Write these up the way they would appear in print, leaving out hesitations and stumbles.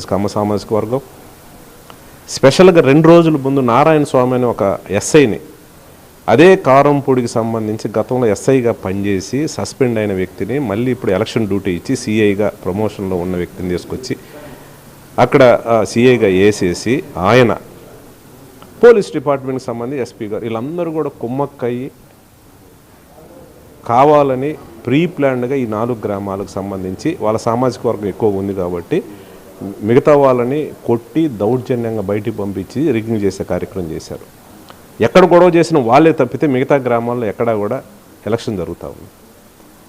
కమ్మ సామాజిక వర్గం స్పెషల్గా 2 రోజుల ముందు నారాయణ స్వామి అని ఒక ఎస్ఐని అదే కారంపూడికి సంబంధించి గతంలో ఎస్ఐగా పనిచేసి సస్పెండ్ అయిన వ్యక్తిని మళ్ళీ ఇప్పుడు ఎలక్షన్ డ్యూటీ ఇచ్చి సిఐగా ప్రమోషన్లో ఉన్న వ్యక్తిని తీసుకొచ్చి అక్కడ సిఐగా వేసేసి ఆయన పోలీస్ డిపార్ట్మెంట్కి సంబంధించి ఎస్పీ గారు వీళ్ళందరూ కూడా కుమ్మక్కయ్యి కావాలని ప్రీ ప్లాన్డ్గా ఈ 4 గ్రామాలకు సంబంధించి వాళ్ళ సామాజిక వర్గం ఎక్కువ ఉంది కాబట్టి మిగతా వాళ్ళని కొట్టి దౌర్జన్యంగా బయటికి పంపించి రిగ్గింగ్ చేసే కార్యక్రమం చేశారు. ఎక్కడ గొడవ చేసిన వాళ్ళే తప్పితే మిగతా గ్రామాల్లో ఎక్కడా కూడా ఎలక్షన్ జరుగుతూ ఉంది.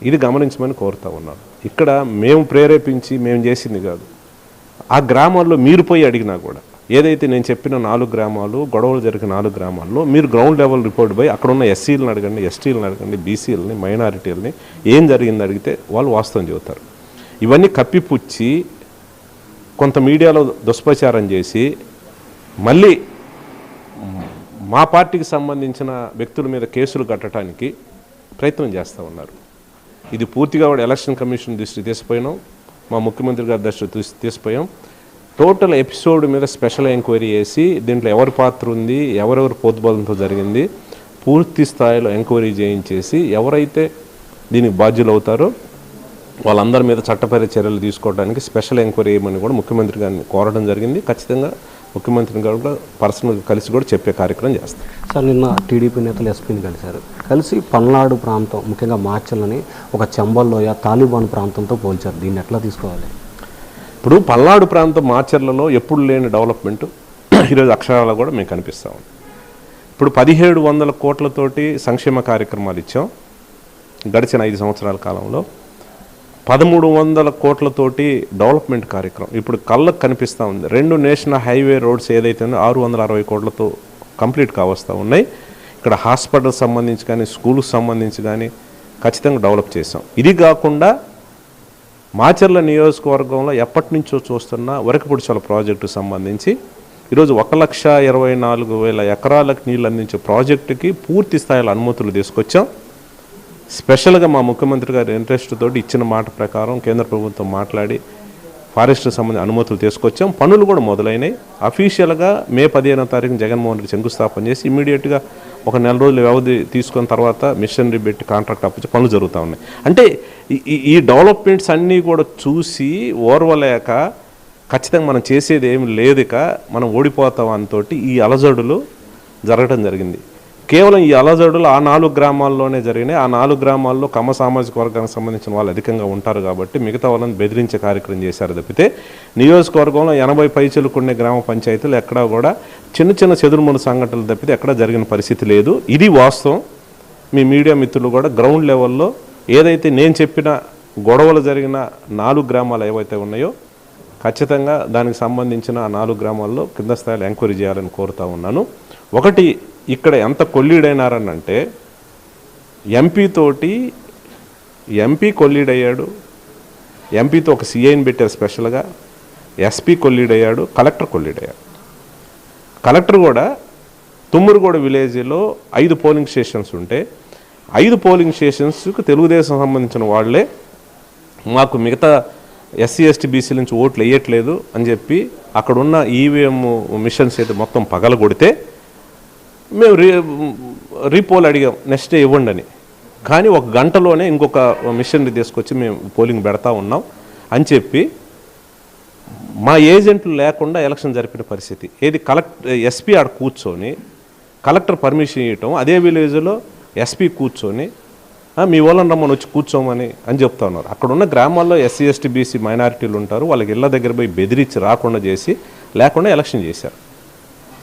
ఇది గమనించమని కోరుతూ ఉన్నాను. ఇక్కడ మేము ప్రేరేపించి మేము చేసింది కాదు. ఆ గ్రామాల్లో మీరు పోయి అడిగినా కూడా ఏదైతే నేను చెప్పిన 4 గ్రామాలు గొడవలు జరిగిన 4 గ్రామాల్లో మీరు గ్రౌండ్ లెవెల్ రిపోర్ట్ పోయి అక్కడ ఉన్న ఎస్సీలను అడగండి, ఎస్టీలను అడగండి, బీసీలని, మైనారిటీలని ఏం జరిగింది అడిగితే వాళ్ళు వాస్తవం చెబుతారు. ఇవన్నీ కప్పిపుచ్చి కొంత మీడియాలో దుష్ప్రచారం చేసి మళ్ళీ మా పార్టీకి సంబంధించిన వ్యక్తుల మీద కేసులు కట్టడానికి ప్రయత్నం చేస్తూ ఉన్నారు. ఇది పూర్తిగా కూడా ఎలక్షన్ కమిషన్ దృష్టి తీసుకుపోయినాం, మా ముఖ్యమంత్రి గారి దృష్టి తీసుకుపోయాం. టోటల్ ఎపిసోడ్ మీద స్పెషల్ ఎంక్వైరీ చేసి దీంట్లో ఎవరి పాత్ర ఉంది, ఎవరెవరు పోతుబలంతో జరిగింది పూర్తి స్థాయిలో ఎంక్వైరీ చేయించేసి ఎవరైతే దీనికి బాధ్యులు అవుతారో వాళ్ళందరి మీద చట్టపర చర్యలు తీసుకోవడానికి స్పెషల్ ఎంక్వైరీ చేయమని కూడా ముఖ్యమంత్రి గారిని కోరడం జరిగింది. ఖచ్చితంగా ముఖ్యమంత్రి గారు కూడా పర్సనల్గా కలిసి కూడా చెప్పే కార్యక్రమం చేస్తారు. సార్ నిన్న టీడీపీ నేతలు ఎస్పీని కలిసి పల్నాడు ప్రాంతం ముఖ్యంగా మార్చలని ఒక చెంబల్లోయ తాలిబాన్ ప్రాంతంతో పోల్చారు. దీన్ని ఎట్లా తీసుకోవాలి? ఇప్పుడు పల్నాడు ప్రాంతం మాచర్లలో ఎప్పుడు లేని డెవలప్మెంట్ ఈరోజు అక్షరాలు కూడా మేము కనిపిస్తూ ఉంది. ఇప్పుడు 1700 కోట్లతోటి సంక్షేమ కార్యక్రమాలు ఇచ్చాం గడిచిన 5 సంవత్సరాల కాలంలో. 1300 కోట్లతోటి డెవలప్మెంట్ కార్యక్రమం ఇప్పుడు కళ్ళకు కనిపిస్తూ ఉంది. 2 నేషనల్ హైవే రోడ్స్ ఏదైతే 660 కోట్లతో కంప్లీట్ కావస్తూ ఉన్నాయి. ఇక్కడ హాస్పిటల్ సంబంధించి కానీ స్కూల్కి సంబంధించి కానీ ఖచ్చితంగా డెవలప్ చేసాం. ఇది కాకుండా మాచర్ల నియోజకవర్గంలో ఎప్పటి నుంచో చూస్తున్న వరకపుడిచల ప్రాజెక్టుకు సంబంధించి ఈరోజు 1,24,000 ఎకరాలకు నీళ్ళు అందించే ప్రాజెక్టుకి పూర్తి స్థాయిలో అనుమతులు తీసుకొచ్చాం. స్పెషల్గా మా ముఖ్యమంత్రి గారి ఇంట్రెస్ట్ తోటి ఇచ్చిన మాట ప్రకారం కేంద్ర ప్రభుత్వం మాట్లాడి ఫారెస్ట్ సంబంధించిన అనుమతులు తీసుకొచ్చాం. పనులు కూడా మొదలైనవి. అఫీషియల్గా మే 15వ తారీఖున జగన్మోహన్ రెడ్డి శంకుస్థాపన చేసి ఇమీడియట్గా ఒక 4 రోజులు వ్యవధి తీసుకున్న తర్వాత మిషనరీ పెట్టి కాంట్రాక్ట్ అప్పించి పనులు జరుగుతూ ఉన్నాయి. అంటే ఈ డెవలప్మెంట్స్ అన్నీ కూడా చూసి ఓర్వలేక ఖచ్చితంగా మనం చేసేది ఏమి లేదుక మనం ఓడిపోతాం అంతోటి ఈ అలజడులు జరగడం జరిగింది. కేవలం ఈ అలజడులు ఆ 4 గ్రామాల్లోనే జరిగినాయి. ఆ 4 గ్రామాల్లో కమ్మ సామాజిక వర్గానికి సంబంధించిన వాళ్ళు అధికంగా ఉంటారు కాబట్టి మిగతా వాళ్ళని బెదిరించే కార్యక్రమం చేశారు తప్పితే నియోజకవర్గంలో 80 పైచలుకునే గ్రామ పంచాయతీలు ఎక్కడా కూడా చిన్న చిన్న చెదురుమూడు సంఘటనలు తప్పితే ఎక్కడా జరిగిన పరిస్థితి లేదు. ఇది వాస్తవం. మీ మీడియా మిత్రులు కూడా గ్రౌండ్ లెవెల్లో ఏదైతే నేను చెప్పిన గొడవలు జరిగిన 4 గ్రామాలు ఏవైతే ఉన్నాయో ఖచ్చితంగా దానికి సంబంధించిన ఆ 4 గ్రామాల్లో కింద స్థాయిలో ఎంక్వైరీ చేయాలని కోరుతూ ఉన్నాను. ఒకటి ఇక్కడ ఎంత కొల్లీడైనారనంటే ఎంపీ కొల్లీడయ్యాడు, ఎంపీతో ఒక సిఐని పెట్టారు స్పెషల్గా, ఎస్పీ కొల్లీడయ్యాడు, కలెక్టర్ కొల్లీడయ్యాడు. కలెక్టర్ కూడా తుమ్మూరుగూడ విలేజ్లో 5 పోలింగ్ స్టేషన్స్ ఉంటే 5 పోలింగ్ స్టేషన్స్కి తెలుగుదేశం సంబంధించిన వాళ్ళే మాకు మిగతా ఎస్సీ ఎస్టీ బీసీ నుంచి ఓట్లు వేయట్లేదు అని చెప్పి అక్కడున్న ఈవీఎం మిషన్స్ అయితే మొత్తం పగలగొడితే మేము రీపోల్ అడిగాం నెక్స్ట్ డే ఇవ్వండి అని. కానీ 1 గంటలోనే ఇంకొక మిషనరీ తీసుకొచ్చి మేము పోలింగ్ పెడతా ఉన్నాం అని చెప్పి మా ఏజెంట్లు లేకుండా ఎలక్షన్ జరిపిన పరిస్థితి. ఏది ఎస్పీ ఆడ కూర్చొని కలెక్టర్ పర్మిషన్ ఇవ్వటం, అదే విలేజ్లో ఎస్పీ కూర్చొని మీ వాళ్ళని రమ్మని వచ్చి కూర్చోమని అని చెప్తా ఉన్నారు. అక్కడ ఉన్న గ్రామాల్లో ఎస్సీ ఎస్టీ బీసీ మైనారిటీలు ఉంటారు, వాళ్ళకి ఇళ్ళ దగ్గర పోయి బెదిరించి రాకుండా చేసి లేకుండా ఎలక్షన్ చేశారు.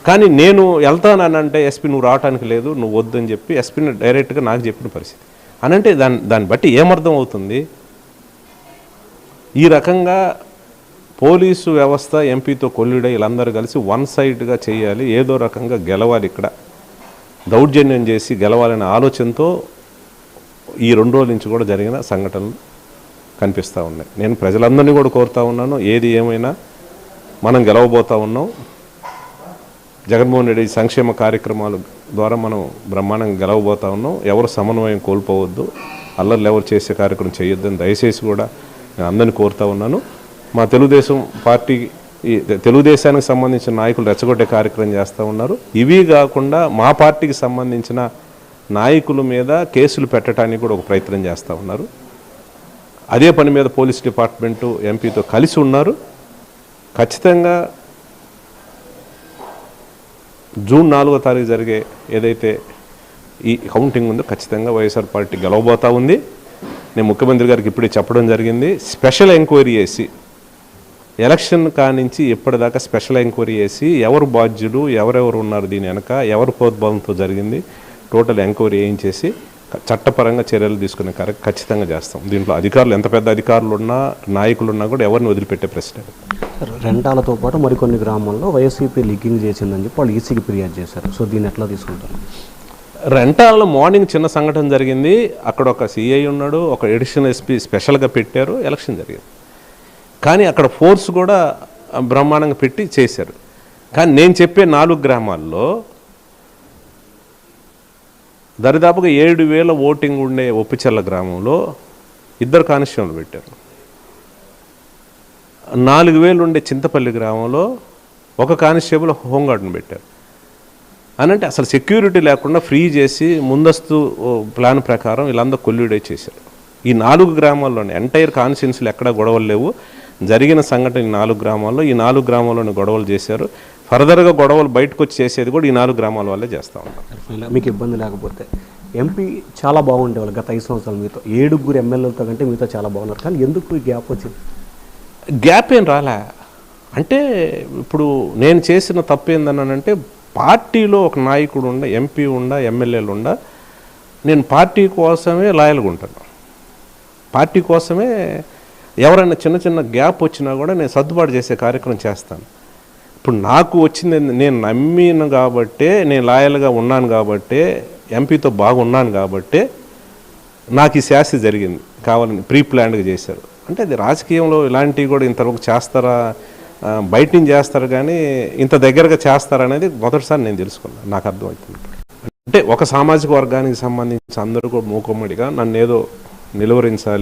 కానీ నేను వెళ్తానంటే ఎస్పీ నువ్వు రావడానికి లేదు, నువ్వు వద్దని చెప్పి ఎస్పీని డైరెక్ట్గా నాకు చెప్పిన పరిస్థితి అని. అంటే దాన్ని బట్టి ఏమర్థం అవుతుంది? ఈ రకంగా పోలీసు వ్యవస్థ ఎంపీతో కొల్లుడే వీళ్ళందరూ కలిసి వన్ సైడ్గా చేయాలి, ఏదో రకంగా గెలవాలి, ఇక్కడ దౌర్జన్యం చేసి గెలవాలనే ఆలోచనతో ఈ 2 రోజుల నుంచి కూడా జరిగిన సంఘటనలు కనిపిస్తూ ఉన్నాయి. నేను ప్రజలందరినీ కూడా కోరుతూ ఉన్నాను, ఏది ఏమైనా మనం గెలవబోతూ ఉన్నాం. జగన్మోహన్ రెడ్డి సంక్షేమ కార్యక్రమాల ద్వారా మనం బ్రహ్మాండంగా గెలవబోతూ ఉన్నాం. ఎవరు సమన్వయం కోల్పోవద్దు, అల్లర్లు ఎవరు చేసే కార్యక్రమం చేయొద్దని దయచేసి కూడా నేను అందరినీ కోరుతూ ఉన్నాను. మా తెలుగుదేశం పార్టీ ఈ తెలుగుదేశానికి సంబంధించిన నాయకులు రెచ్చగొట్టే కార్యక్రమం చేస్తూ ఉన్నారు. ఇవి కాకుండా మా పార్టీకి సంబంధించిన నాయకుల మీద కేసులు పెట్టడానికి కూడా ఒక ప్రయత్నం చేస్తూ ఉన్నారు. అదే పని మీద పోలీస్ డిపార్ట్మెంటు ఎంపీతో కలిసి ఉన్నారు. ఖచ్చితంగా జూన్ 4వ తారీఖు జరిగే ఏదైతే ఈ కౌంటింగ్ ఉందో ఖచ్చితంగా వైఎస్ఆర్ పార్టీ గెలవబోతూ ఉంది. నేను ముఖ్యమంత్రి గారికి ఇప్పుడే చెప్పడం జరిగింది. స్పెషల్ ఎంక్వైరీ చేసి ఎలక్షన్ కానించి ఇప్పటిదాకా స్పెషల్ ఎంక్వైరీ చేసి ఎవరు బాధ్యులు, ఎవరెవరు ఉన్నారు దీని వెనక, ఎవరు ప్రోద్బలంతో జరిగింది టోటల్ ఎంక్వైరీ చేసి చట్టపరంగా చర్యలు తీసుకునే కార్యక్రమం ఖచ్చితంగా చేస్తాం. దీంట్లో అధికారులు ఎంత పెద్ద అధికారులు ఉన్నా, నాయకులు ఉన్నా కూడా ఎవరిని వదిలిపెట్టే ప్రశ్న. రెంటాలతో పాటు మరికొన్ని గ్రామాల్లో వైసీపీ లీకింగ్ చేసిందని చెప్పి వాళ్ళు ఈసీకి ఫిర్యాదు చేశారు. సో దీన్ని ఎట్లా తీసుకుంటారు? రెంటాలలో మార్నింగ్ చిన్న సంఘటన జరిగింది. అక్కడ ఒక సిఐ ఉన్నాడు, ఒక ఎడిషనల్ ఎస్పీ స్పెషల్గా పెట్టారు, ఎలక్షన్ జరిగింది. కానీ అక్కడ ఫోర్స్ కూడా బ్రహ్మాండంగా పెట్టి చేశారు. కానీ నేను చెప్పే 4 గ్రామాల్లో దరిదాపుగా 7,000 ఓటింగ్ ఉండే ఒప్పిచెర్ల గ్రామంలో 2 కానిస్టేబుల్ పెట్టారు. 4,000 ఉండే చింతపల్లి గ్రామంలో 1 కానిస్టేబుల్ హోంగార్డ్ని పెట్టారు. అనంటే అసలు సెక్యూరిటీ లేకుండా ఫ్రీ చేసి ముందస్తు ప్లాన్ ప్రకారం వీళ్ళందరూ కొల్యూడే చేశారు. ఈ 4 గ్రామాల్లోనే ఎంటైర్ కాన్స్టిట్యున్సీలు ఎక్కడా గొడవలు లేవు. జరిగిన సంఘటన ఈ 4 గ్రామాల్లో, ఈ 4 గ్రామాల్లోనే గొడవలు చేశారు. ఫర్దర్గా గొడవలు బయటకు వచ్చి చేసేది కూడా ఈ 4 గ్రామాల వల్లే చేస్తూ ఉంటారు. మీకు ఇబ్బంది లేకపోతే ఎంపీ చాలా బాగుండేవాళ్ళు గత 5 సంవత్సరాలు మీతో 7 ఎమ్మెల్యేలతో కంటే మీతో చాలా బాగున్నారు. కానీ ఎందుకు ఈ గ్యాప్ వచ్చింది? గ్యాప్ ఏం రాలే. అంటే ఇప్పుడు నేను చేసిన తప్పు ఏందనంటే పార్టీలో ఒక నాయకుడు ఉండ, ఎంపీ ఉండ, ఎమ్మెల్యేలు ఉండ, నేను పార్టీ కోసమే లాయల్గా ఉంటాను. పార్టీ కోసమే ఎవరైనా చిన్న చిన్న గ్యాప్ వచ్చినా కూడా నేను సర్దుబాటు చేసే కార్యక్రమం చేస్తాను. ఇప్పుడు నాకు వచ్చింది నేను నమ్మిన కాబట్టే, నేను లాయల్గా ఉన్నాను కాబట్టే, ఎంపీతో బాగున్నాను కాబట్టే నాకు ఈ శాస్తి జరిగింది. కావాలని ప్రీ ప్లాన్డ్గా చేశారు. అంటే అది రాజకీయంలో ఇలాంటివి కూడా ఇంతవరకు చేస్తారా, బయట నుంచి చేస్తారు కానీ ఇంత దగ్గరగా చేస్తారనేది మొదటిసారి నేను తెలుసుకున్నాను. నాకు అర్థమవుతుంది. అంటే ఒక సామాజిక వర్గానికి సంబంధించి అందరూ కూడా మూకుమ్మడిగా నన్ను ఏదో నిలువరించాలి,